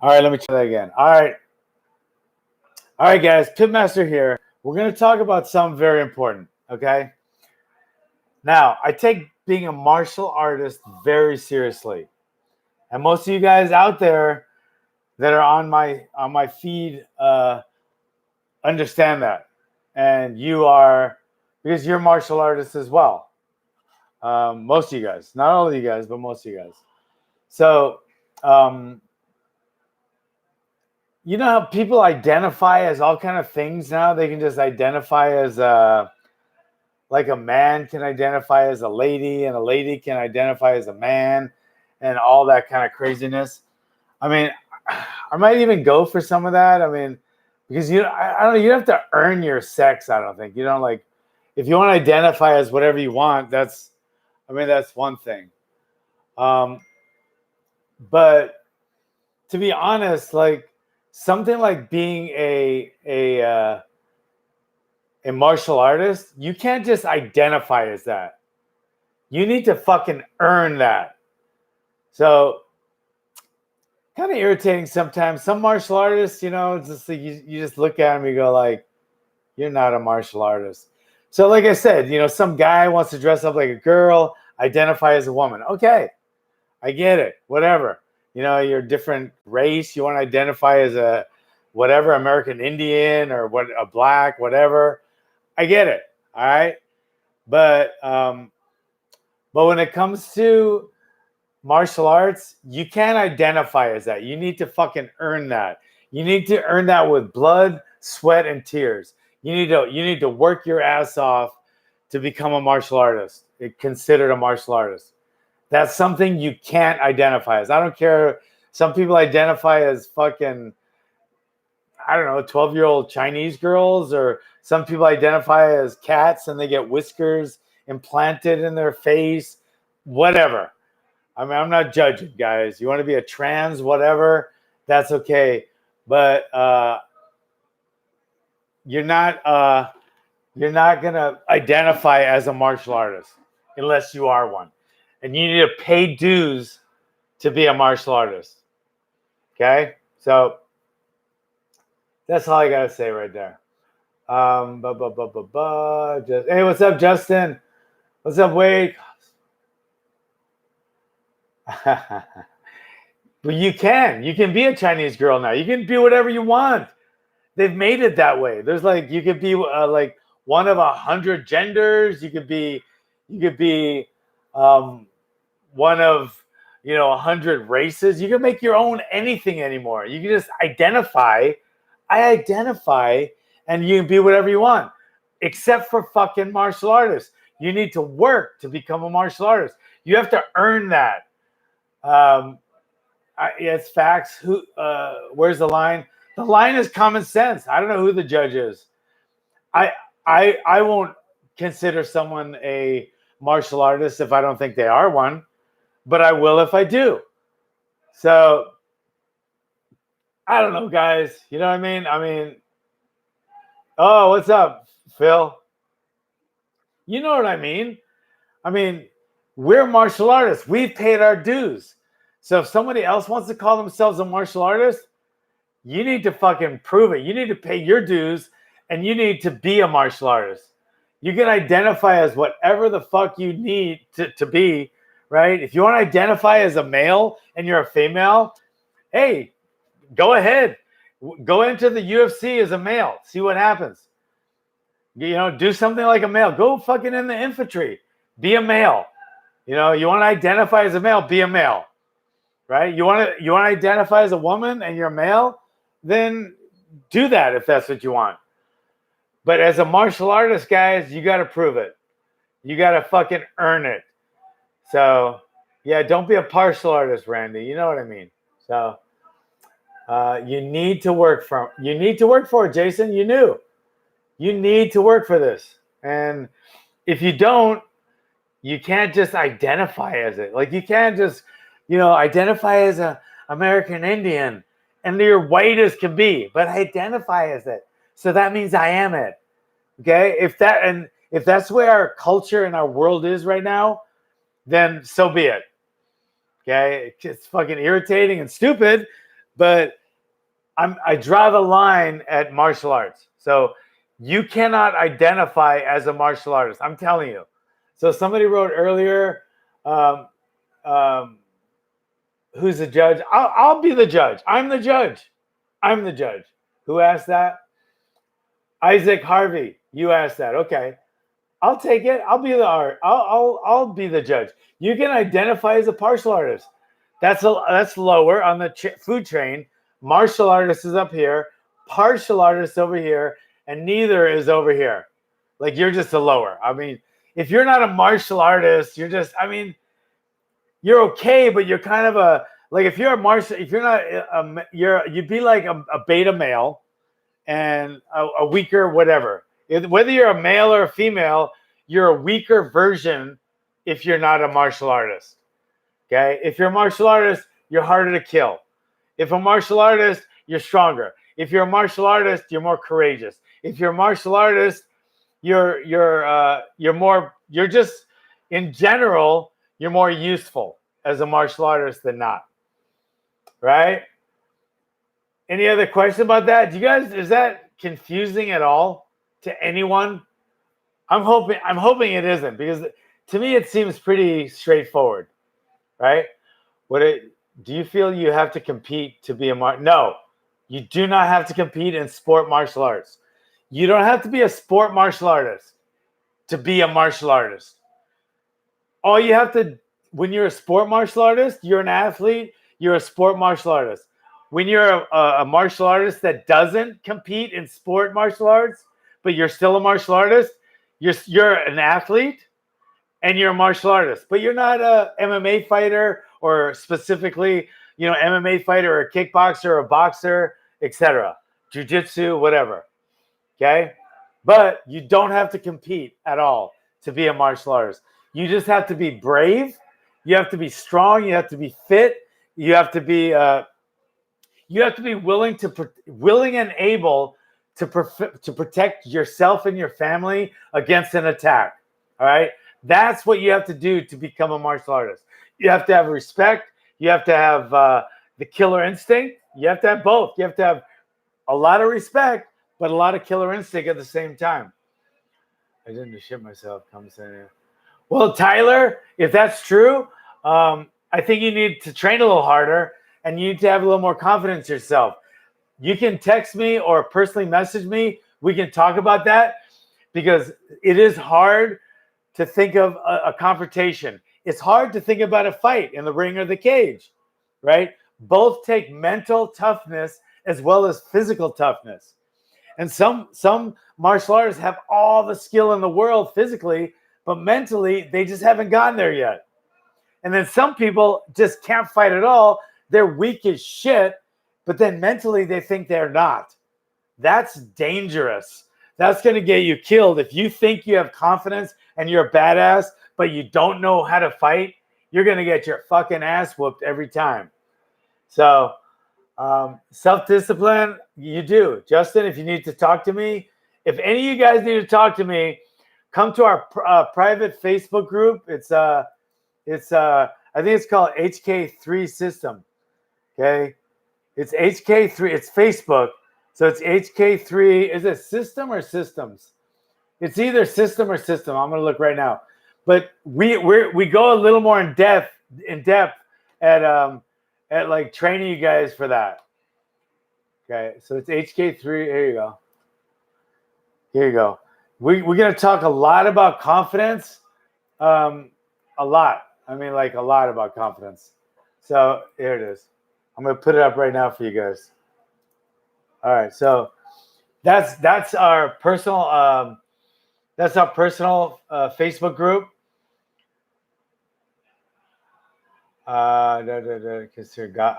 All right, let me try that again. All right, guys. Pitmaster here. We're going to talk about something very important. Okay. Now, I take being a martial artist very seriously, and most of you guys out there that are on my feed understand that, and you are because you're martial artists as well. Most of you guys, not all of you guys, but most of you guys. So, um, you know how people identify as all kind of things now? They can just identify as like a man can identify as a lady, and a lady can identify as a man, and all that kind of craziness. I mean, I might even go for some of that. I mean, because I don't know, you have to earn your sex. I don't think you don't like if you want to identify as whatever you want. That's one thing. Um, but to be honest, like something like being a martial artist, you can't just identify as that. You need to fucking earn that. So kind of irritating sometimes. Some martial artists, it's just like you just look at them, you go like, you're not a martial artist. So like I said, some guy wants to dress up like a girl, identify as a woman. Okay, I get it. Whatever. You're a different race. You want to identify as a whatever, American Indian or what, a black, whatever. I get it. All right. But when it comes to martial arts, you can't identify as that. You need to fucking earn that. You need to earn that with blood, sweat, and tears. You need to work your ass off to become a martial artist. Considered a martial artist. That's something you can't identify as. I don't care. Some people identify as fucking, I don't know, 12-year-old Chinese girls, or some people identify as cats and they get whiskers implanted in their face, whatever. I mean, I'm not judging, guys. You want to be a trans, whatever, that's okay. But you're not gonna identify as a martial artist unless you are one, and you need to pay dues to be a martial artist. Okay, so that's all I gotta say right there. Hey, what's up, Justin? What's up, Wade? But you can be a Chinese girl now. You can be whatever you want. They've made it that way. There's like you could be like one of 100 genders. You could be one of 100 races. You can make your own anything anymore. You can just identify. I identify, and you can be whatever you want, except for fucking martial artists. You need to work to become a martial artist. You have to earn that. It's facts. Where's the line? The line is common sense. I don't know who the judge is. I won't consider someone a martial artist if I don't think they are one, but I will if I do. So I don't know, guys. You know what I mean? Oh, what's up, Phil? You know what I mean? We're martial artists. We've paid our dues. So if somebody else wants to call themselves a martial artist, you need to fucking prove it. You need to pay your dues, and you need to be a martial artist. You can identify as whatever the fuck you need to be, right? If you want to identify as a male and you're a female, hey, go ahead. Go into the UFC as a male. See what happens. Do something like a male. Go fucking in the infantry. Be a male. You want to identify as a male, be a male. Right? You want to identify as a woman and you're a male, then do that if that's what you want. But as a martial artist, guys, you got to prove it. You got to fucking earn it. So, yeah, don't be a partial artist, Randy. You know what I mean? So, you need to work for it, Jason. You knew. You need to work for this. And if you don't, you can't just identify as it. Like you can't just, identify as a American Indian and you're white as can be, but identify as it. So that means I am it. Okay? If that's where our culture and our world is right now, then so be it. Okay? It's fucking irritating and stupid, But I draw the line at martial arts. So you cannot identify as a martial artist. I'm telling you. So somebody wrote earlier, um, um, who's the judge? I'll be the judge. I'm the judge. I'm the judge. Who asked that? Isaac Harvey. You asked that. Okay. I'll take it. I'll be the art. I'll be the judge. You can identify as a martial artist. That's lower on the food train. Martial artist is up here. Partial artist over here, and neither is over here. Like you're just a lower. I mean, if you're not a martial artist, you're just. I mean, you're okay, but you're kind of a like if you're a martial. If you're not, you'd be like a beta male, and a weaker whatever. Whether you're a male or a female, you're a weaker version if you're not a martial artist. Okay? If you're a martial artist, you're harder to kill. If a martial artist, you're stronger. If you're a martial artist, you're more courageous. If you're a martial artist, you're just in general, you're more useful as a martial artist than not. Right? Any other question about that? Is that confusing at all to anyone? I'm hoping it isn't, because to me it seems pretty straightforward, right? Do you feel you have to compete to be No, you do not have to compete in sport martial arts. You don't have to be a sport martial artist to be a martial artist. All you have to, when you're a sport martial artist, you're an athlete, you're a sport martial artist. When you're a martial artist that doesn't compete in sport martial arts, but you're still a martial artist, you're an athlete and you're a martial artist, but you're not a MMA fighter or specifically, MMA fighter or a kickboxer or a boxer, etc. Jiu-jitsu, whatever. Okay? But you don't have to compete at all to be a martial artist. You just have to be brave. You have to be strong. You have to be fit. You have to be willing and able to protect yourself and your family against an attack. All right? That's what you have to do to become a martial artist. You have to have respect. You have to have the killer instinct. You have to have both. You have to have a lot of respect, but a lot of killer instinct at the same time. I didn't shit myself. Come say. Well, Tyler, if that's true, I think you need to train a little harder and you need to have a little more confidence in yourself. You can text me or personally message me. We can talk about that, because it is hard to think of a confrontation. It's hard to think about a fight in the ring or the cage, right? Both take mental toughness as well as physical toughness. And some martial artists have all the skill in the world physically, but mentally, they just haven't gotten there yet. And then some people just can't fight at all. They're weak as shit, but then mentally they think they're not. That's dangerous. That's going to get you killed. If you think you have confidence and you're a badass, but you don't know how to fight, you're going to get your fucking ass whooped every time. So self-discipline, you do. Justin, if you need to talk to me, if any of you guys need to talk to me, come to our private Facebook group. It's I think it's called HK3 System. Okay, it's HK3. It's Facebook, so it's HK3. Is it system or systems? It's either system or system. I'm gonna look right now, but we go a little more in depth at like training you guys for that. Okay, so it's HK3. Here you go. Here you go. We're going to talk a lot about confidence. A lot. I mean, like a lot about confidence. So here it is. I'm going to put it up right now for you guys. All right. So that's our personal Facebook group. Consider God.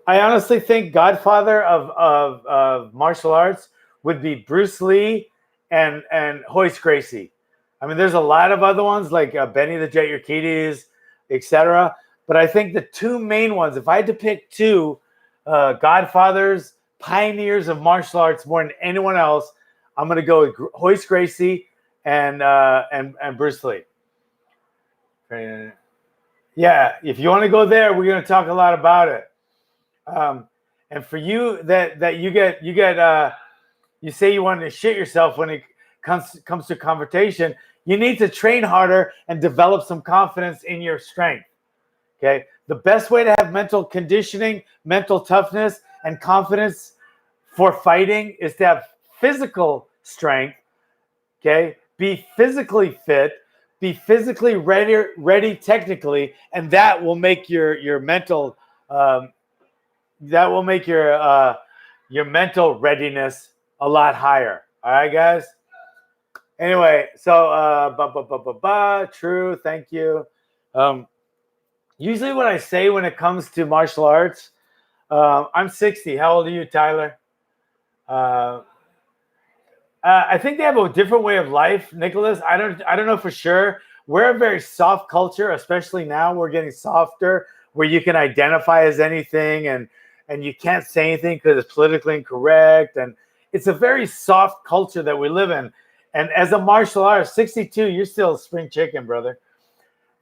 I honestly think Godfather of martial arts would be Bruce Lee and Hoist Gracie. I mean, there's a lot of other ones like Benny the Jet Urquidez, etc. But I think the two main ones, if I had to pick two Godfathers, pioneers of martial arts more than anyone else, I'm going to go with Hoist Gracie and Bruce Lee. Yeah, if you want to go there, we're going to talk a lot about it. And for you that you say you want to shit yourself when it comes to confrontation, you need to train harder and develop some confidence in your strength. Okay. The best way to have mental conditioning, mental toughness, and confidence for fighting is to have physical strength. Okay. Be physically fit, be physically ready technically, and that will make your mental your mental readiness a lot higher. All right, guys. Anyway, so true. Thank you. Usually what I say when it comes to martial arts, I'm 60. How old are you, Tyler? I think they have a different way of life, Nicholas. I don't know for sure. We're a very soft culture, especially now. We're getting softer, where you can identify as anything, and you can't say anything because it's politically incorrect. And it's a very soft culture that we live in. And as a martial artist, 62, you're still a spring chicken, brother.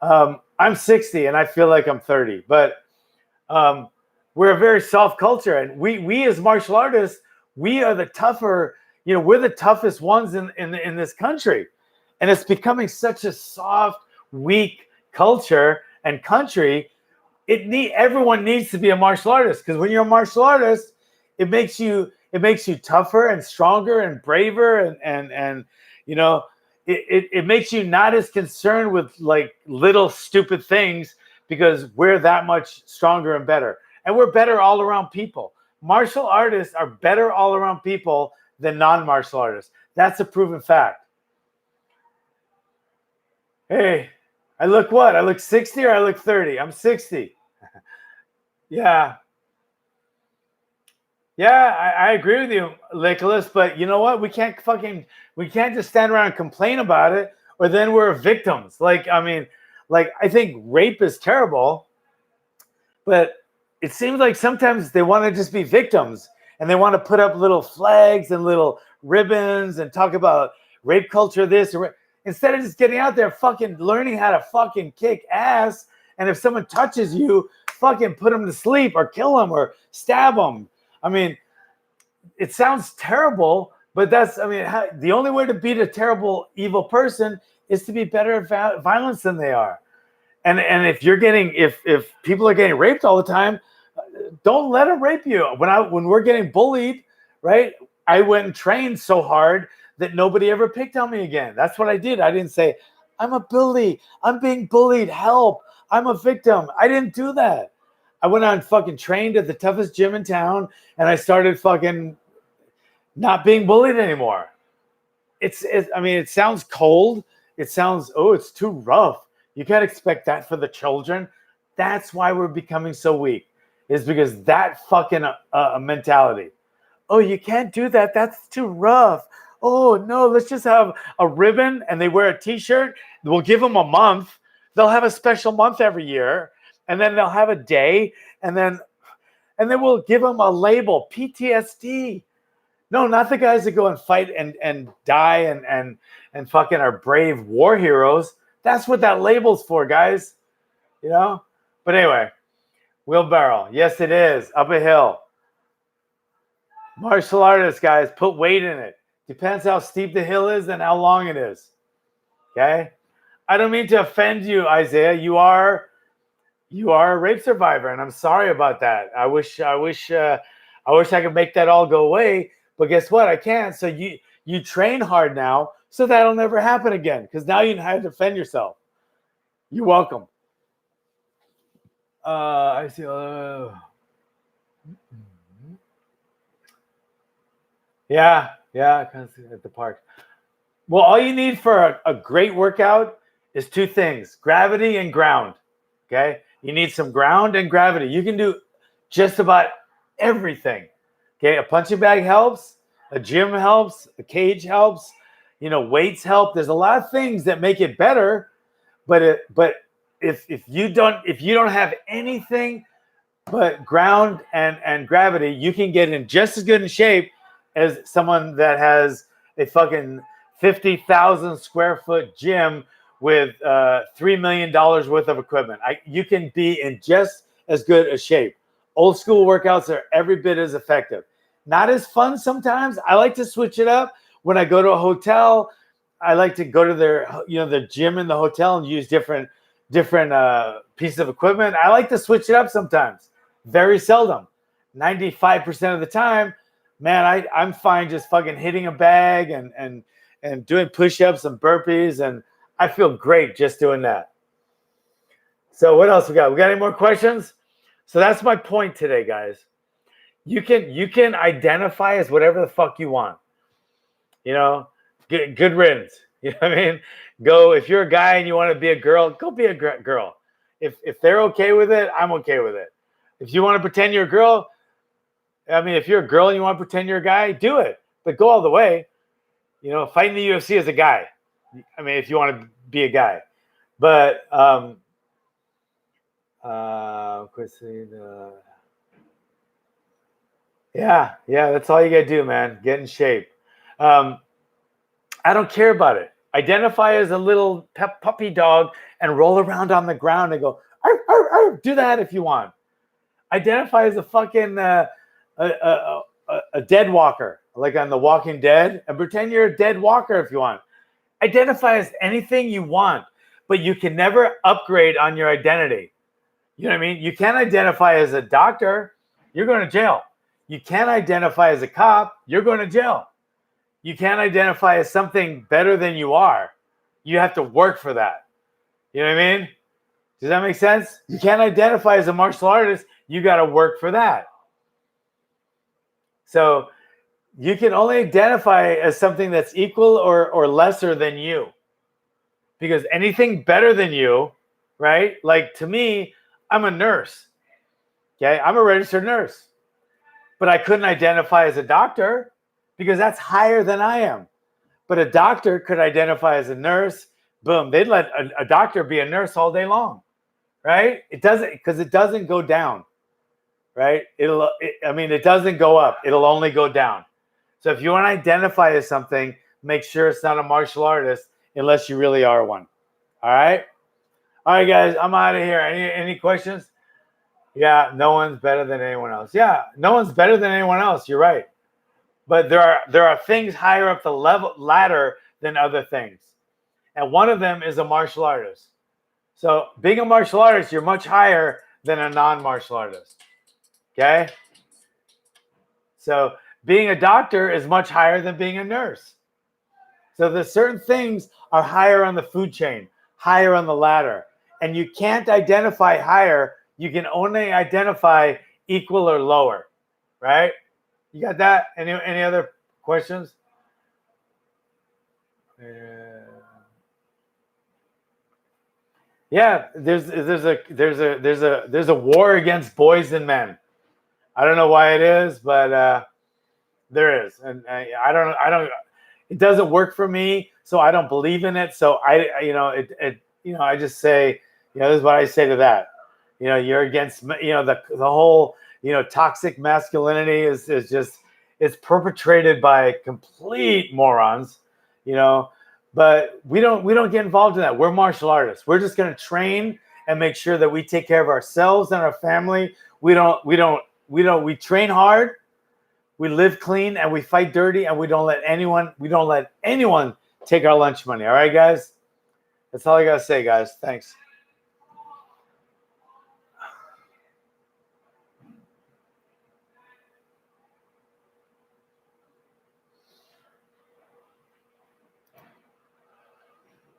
I'm 60 and I feel like I'm 30, but we're a very soft culture, and we as martial artists, we are the tougher. We're the toughest ones in this country, and it's becoming such a soft, weak culture and country. Everyone needs to be a martial artist, because when you're a martial artist, it makes you tougher and stronger and braver, and it makes you not as concerned with like little stupid things, because we're that much stronger and better, and we're better all around people. Martial artists are better all around people than non-martial artists. That's a proven fact. Hey, I look what? I look 60 or I look 30? I'm 60. Yeah. Yeah, I agree with you, Nicholas, but you know what? We can't just stand around and complain about it, or then we're victims. I think rape is terrible, but it seems like sometimes they want to just be victims, and they want to put up little flags and little ribbons and talk about rape culture, instead of just getting out there, fucking learning how to fucking kick ass. And if someone touches you, fucking put them to sleep or kill them or stab them. I mean, it sounds terrible, but the only way to beat a terrible, evil person is to be better at violence than they are. And if people are getting raped all the time, don't let them rape you. When we're getting bullied, right? I went and trained so hard that nobody ever picked on me again. That's what I did. I didn't say, I'm a bully, I'm being bullied, help, I'm a victim. I didn't do that. I went out and fucking trained at the toughest gym in town, and I started fucking not being bullied anymore. It sounds cold. It sounds, it's too rough. You can't expect that for the children. That's why we're becoming so weak, is because that fucking mentality. Oh, you can't do that. That's too rough. Oh, no, let's just have a ribbon, and they wear a T-shirt. We'll give them a month. They'll have a special month every year, and then they'll have a day, and then we'll give them a label, PTSD. No, not the guys that go and fight and die and fucking are brave war heroes. That's what that label's for, guys. But anyway, wheelbarrow. Yes, it is. Up a hill. Martial artists, guys, put weight in it. Depends how steep the hill is and how long it is. Okay? I don't mean to offend you, Isaiah. You are a rape survivor, and I'm sorry about that. I wish I could make that all go away, but guess what? I can't. So you train hard now, so that'll never happen again, because now you know how to defend yourself. You're welcome. I see. Yeah, at the park. Well, all you need for a great workout is two things: gravity and ground. Okay? You need some ground and gravity. You can do just about everything. Okay? A punching bag helps, a gym helps, a cage helps, weights help. There's a lot of things that make it better, but if you don't have anything but ground and gravity, you can get in just as good in shape as someone that has a fucking 50,000 square foot gym with $3 million worth of equipment. You can be in just as good a shape. Old school workouts are every bit as effective. Not as fun sometimes. I like to switch it up when I go to a hotel. I like to go to the gym in the hotel and use different pieces of equipment. I like to switch it up sometimes. Very seldom. 95% of the time, man, I'm fine just fucking hitting a bag and doing push-ups and burpees, and I feel great just doing that. So what else we got? We got any more questions? So that's my point today, guys. You can identify as whatever the fuck you want. Good riddance. You know what I mean? Go, if you're a guy and you want to be a girl, go be a girl. If they're okay with it, I'm okay with it. If you want to pretend you're a girl, if you're a girl and you want to pretend you're a guy, do it. But go all the way. Fight in the UFC as a guy. If you want to be a guy. But yeah, that's all you gotta do, man. Get in shape. I don't care about it. Identify as a little puppy dog and roll around on the ground and go, arr, arr, arr. Do that if you want. Identify as a fucking a dead walker, like on The Walking Dead, and pretend you're a dead walker if you want. Identify as anything you want, but you can never upgrade on your identity. You know what I mean? You can't identify as a doctor, you're going to jail. You can't identify as a cop, you're going to jail. You can't identify as something better than you are. You have to work for that. You know what I mean? Does that make sense? You can't identify as a martial artist, you got to work for that. So you can only identify as something that's equal or lesser than you. Because anything better than you, right? Like to me, I'm a nurse. Okay, I'm a registered nurse. But I couldn't identify as a doctor because that's higher than I am. But a doctor could identify as a nurse. Boom, they'd let a doctor be a nurse all day long, right? It doesn't go down, right? It doesn't go up. It'll only go down. So if you want to identify as something, make sure it's not a martial artist unless you really are one. All right? All right, guys, I'm out of here. Any questions? Yeah, no one's better than anyone else. Yeah, no one's better than anyone else. You're right. But there are things higher up the ladder than other things. And one of them is a martial artist. So being a martial artist, you're much higher than a non-martial artist. Okay? So being a doctor is much higher than being a nurse. So there's certain things are higher on the food chain, higher on the ladder. And you can't identify higher. You can only identify equal or lower, right? You got that? Any other questions? Yeah, there's a war against boys and men. I don't know why it is, but there is, and I don't. It doesn't work for me, so I don't believe in it. So I just say, this is what I say to that. You're against, the whole, toxic masculinity is just, it's perpetrated by complete morons, but we don't get involved in that. We're martial artists. We're just going to train and make sure that we take care of ourselves and our family. We train hard, we live clean, and we fight dirty, and we don't let anyone take our lunch money. All right, guys? That's all I got to say, guys. Thanks.